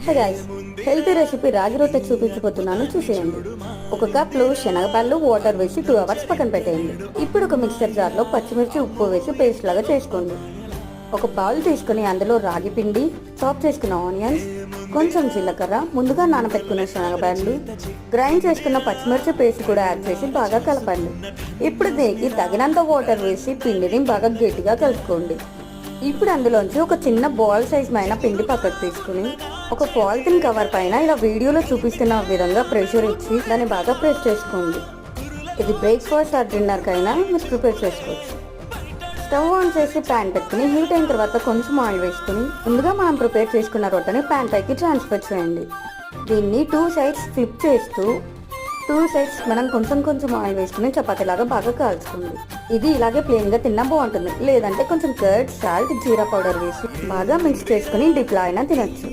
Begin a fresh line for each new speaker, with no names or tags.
Hey guys, healthy recipe రాగి రొట్టె చూపించబోతున్నాను, చూసేయండి. ఒక కప్లో శనగపాలు వాటర్ వేసి 2 అవర్స్ పక్కన పెట్టేయండి. ఇప్పుడు ఒక మిక్సర్ జార్లో పచ్చిమిర్చి ఉప్పు వేసి పేస్ట్ లాగా చేసుకోండి. ఒక బౌల్ తీసుకుని అందులో రాగి పిండి, చాప్ చేసుకున్న ఆనియన్స్, కొంచెం జీలకర్ర, ముందుగా నానబెట్టుకున్న శనగపాలు, గ్రైండ్ చేసుకున్న పచ్చిమిర్చి పేస్ట్ కూడా యాడ్ చేసి బాగా కలపండి. ఇప్పుడు దీనికి తగినంత వాటర్ వేసి పిండిని బాగా గట్టిగా కలుపుకోండి. ఇప్పుడు అందులోంచి ఒక చిన్న బాల్ సైజ్ పైన పిండి పక్కకు తీసుకుని ఒక పాలిథిన్ కవర్ పైన ఇలా వీడియోలో చూపిస్తున్న విధంగా ప్రెషర్ ఇచ్చి దాన్ని బాగా ప్రెస్ చేసుకోండి. ఇది బ్రేక్ఫాస్ట్ ఆర్ డిన్నర్కైనా మీరు ప్రిపేర్ చేసుకోవచ్చు. స్టవ్ ఆన్ చేసి ప్యాన్ పెట్టుకుని హీట్ అయిన తర్వాత కొంచెం ఆయిల్ వేసుకుని ముందుగా మనం ప్రిపేర్ చేసుకున్న రొట్టెని ప్యాన్ పైకి ట్రాన్స్ఫర్ చేయండి. దీన్ని 2 సైడ్స్ ఫ్లిప్ చేస్తూ 2 సైడ్స్ మనం కొంచెం ఆయిల్ వేసుకుని చపాతీలాగా బాగా కాల్చుకోండి. ఇది ఇలాగే ప్లెయిన్గా తిన్నా బాగుంటుంది, లేదంటే కొంచెం కర్డ్, సాల్ట్, జీరా పౌడర్ వేసి బాగా మిక్స్ చేసుకుని డిప్లా అయినా తినచ్చు.